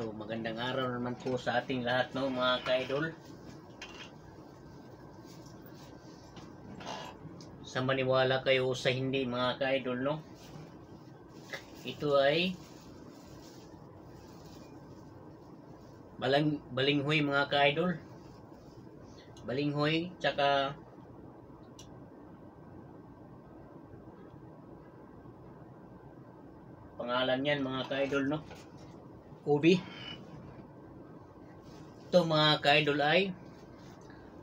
So magandang araw naman po sa ating lahat, no, mga ka-idol. Sa maniwala kayo o sa hindi, mga ka-idol, no, ito ay balinghoy, mga ka-idol. Balinghoy tsaka pangalan yan, mga ka-idol, no, ubi. Ito, mga ka-idol, ay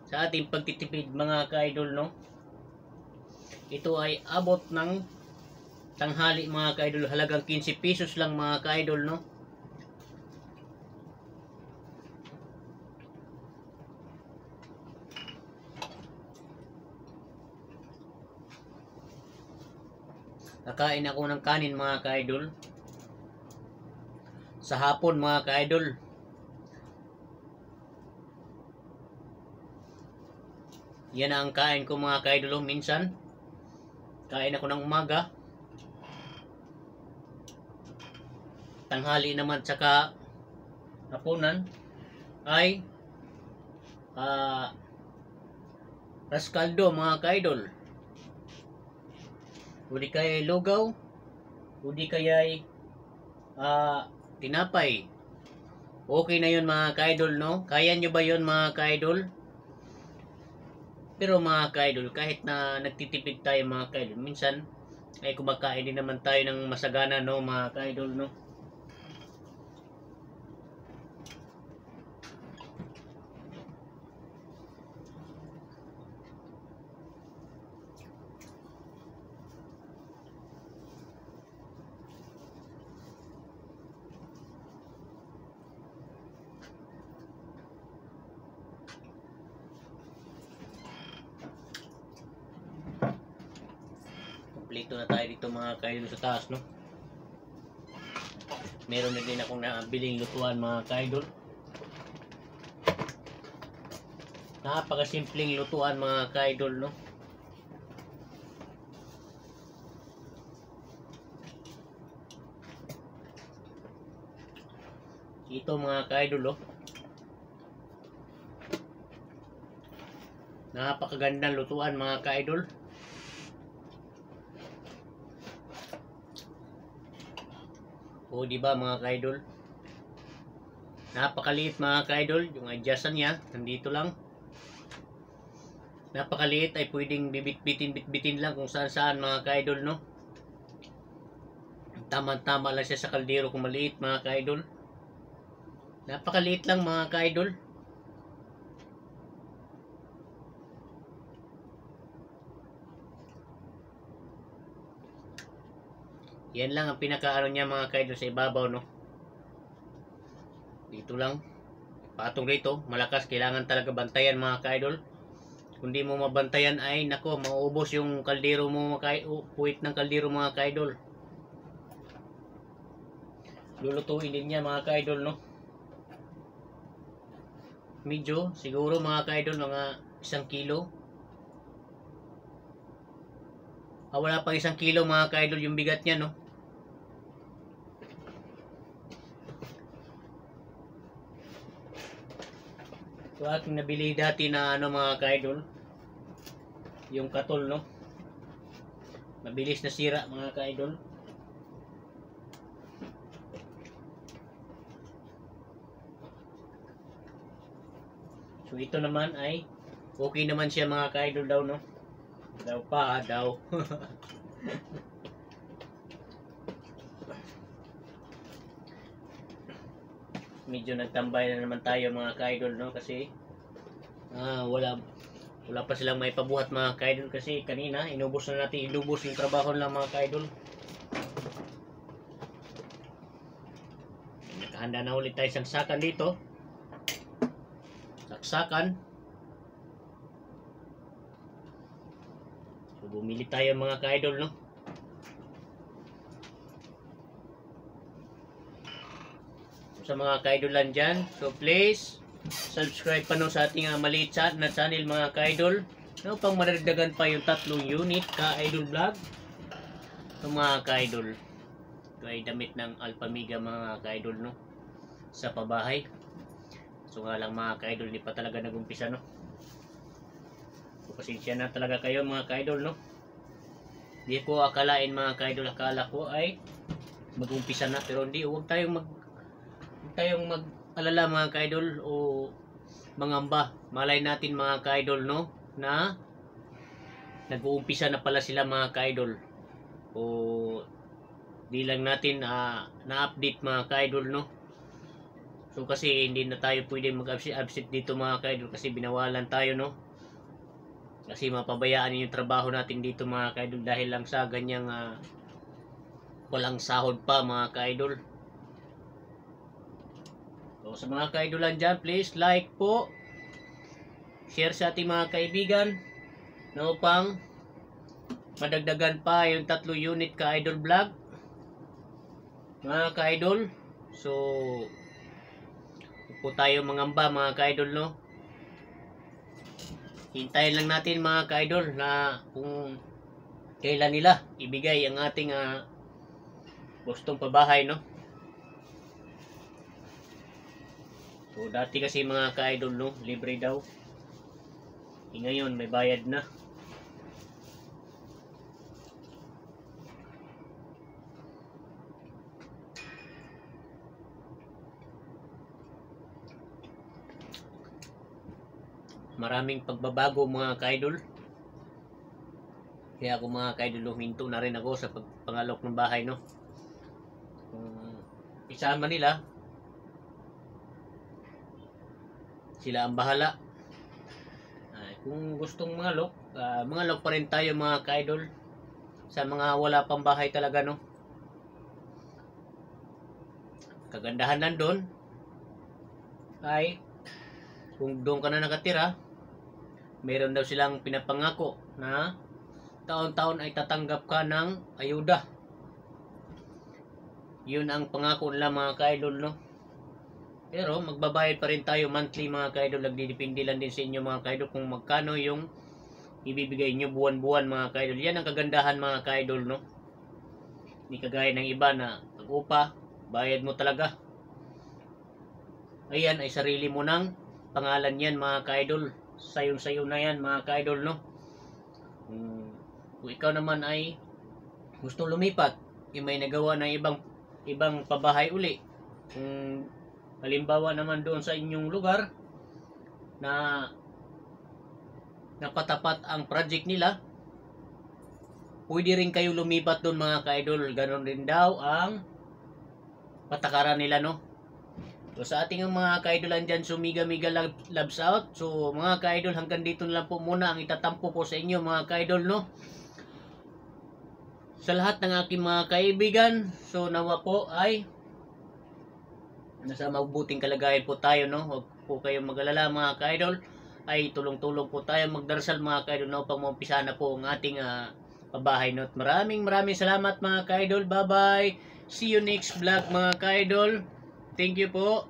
sa ating pagtitipid, mga ka-idol, no, ito ay abot ng tanghali, mga ka-idol. Halagang 15 pesos lang, mga ka-idol, no. Kakain ako ng kanin, mga ka-idol, sa hapon, mga ka-idol. Yan ang kain ko, mga ka-idol. Minsan kain ako ng umaga, tanghali naman, tsaka hapunan ay raskaldo, mga ka-idol. O di kaya lugaw, o di kaya tinapay. Okay na yun, mga ka-idol, no? Kaya nyo ba yun, mga ka-idol? Pero, mga ka-idol, kahit na nagtitipid tayo, mga ka-idol, minsan ay kumakain din naman tayo ng masagana, no, mga ka-idol, no? Kompleto na tayo dito, mga ka-idol, sa taas, no? Meron na din akong nabiling lutuan, mga ka-idol. Napakasimpleng lutuan, mga ka-idol, no? Ito, mga ka-idol, oh, napakagandang lutuan, mga ka-idol. O, diba, mga ka-idol? Napakaliit, mga ka-idol. Yung adjustan niya, nandito lang. Napakaliit, ay pwedeng bitbitin lang kung saan-saan, mga ka-idol, no? Tama-tama lang siya sa kaldero kung maliit, mga ka-idol. Napakaliit lang, mga ka-idol. Yan lang ang pinakaano niya, mga ka-idol, sa ibabaw, no? Dito lang. Patong rito, malakas. Kailangan talaga bantayan, mga ka-idol. Kung di mo mabantayan, ay nako, mauubos yung kaldero mo, puwit ng kaldero, mga ka-idol. Lulutuin din niya, mga ka-idol, no? Medyo, siguro, mga ka-idol, mga 1 kilo. Wala pang 1 kilo, mga ka-idol, yung bigat niya, no? So, aking nabili dati na mga ka-idol, yung katol, no? Mabilis na sira, mga ka-idol. So, ito naman ay okay naman siya, mga ka-idol, daw, no? Daw pa, daw. Medyo nagtambay na naman tayo, mga ka-idol, no? Kasi wala pa silang may pabuhat, mga ka-idol, kasi kanina inubos na natin, inubos yung trabaho lang, mga ka-idol. Nakahanda na ulit tayo saksakan dito. Saksakan. So, bumili tayo, mga ka-idol, no? Sa mga ka-idolan dyan, so please subscribe pa no sa ating maliit na channel, mga ka-idol, no, pang maragdagan pa yung 3 unit ka-idol vlog. So, mga ka-idol, ito ay damit ng Alpha Mega, mga ka-idol, no? sa pabahay. So nga lang mga ka-idol, di pa talaga nag-umpisa, no? So pasensya na talaga kayo mga ka-idol, no? Di ko akalain mga ka-idol, akala ko ay mag-umpisa na, pero hindi. Huwag tayong mag-alala mga ka-idol o mangamba. Malay natin mga ka-idol, no, na nag-uumpisa na pala sila mga ka-idol, o di lang natin na-update mga ka-idol, no. So kasi hindi na tayo pwede mag-absent dito mga ka-idol kasi binawalan tayo, no, kasi mapabayaan yung trabaho natin dito mga ka-idol dahil lang sa ganyang walang sahod pa mga ka-idol. So sa mga ka-idolan dyan, please like po, share sa ating mga kaibigan na upang madagdagan pa yung 3 unit ka-idol vlog mga ka-idol. So huwag po tayo mangamba mga ka-idol, no. Hintayin lang natin mga ka-idol na kung kailan nila ibigay ang ating gustong pabahay, no. So dati kasi mga ka-idol, no, libre daw. Ngayon may bayad na. Maraming pagbabago mga ka-idol. Kaya ako mga ka-idol, huminto na rin ako sa pagpangalok ng bahay, no. Kung isama nila, sila ang bahala. Kung gustong mangalok, mangalok pa rin tayo mga ka-idol sa mga wala pang bahay talaga, no. Kagandahan nandun ay kung doon ka na nakatira, meron daw silang pinapangako na taon-taon ay tatanggap ka ng ayuda. Yun ang pangako nila mga ka-idol, no. Pero magbabayad pa rin tayo monthly mga ka-idol. Nagdidepende lang din sa inyo mga ka-idol kung magkano yung ibibigay nyo buwan-buwan mga ka-idol. Yan ang kagandahan mga ka-idol, no. Hindi kagaya ng iba na pag-upa, bayad mo talaga. Ayan ay sarili mo ng pangalan yan mga ka-idol. Sayo-sayo na yan mga ka-idol, no. Kung ikaw naman ay gusto lumipat, may nagawa ng ibang pabahay uli, kung halimbawa naman doon sa inyong lugar na napatapat ang project nila, pwede rin kayo lumipat doon mga ka-idol. Ganon rin daw ang patakaran nila, no. So sa ating mga ka-idolan dyan, sumiga-miga loves out. So mga ka-idol, hanggang dito na lang po muna ang itatampo ko sa inyo mga ka-idol, no. Sa lahat ng aking mga kaibigan, so nawa po ay nasa mabuting kalagayan po tayo, no. Huwag po kayong mag-alala mga ka-idol, ay tulong-tulong po tayo magdarasal mga ka-idol na upang maumpisa na po ang ating pabahay, no. Maraming salamat mga ka-idol. Bye bye, see you next vlog mga ka-idol. Thank you po.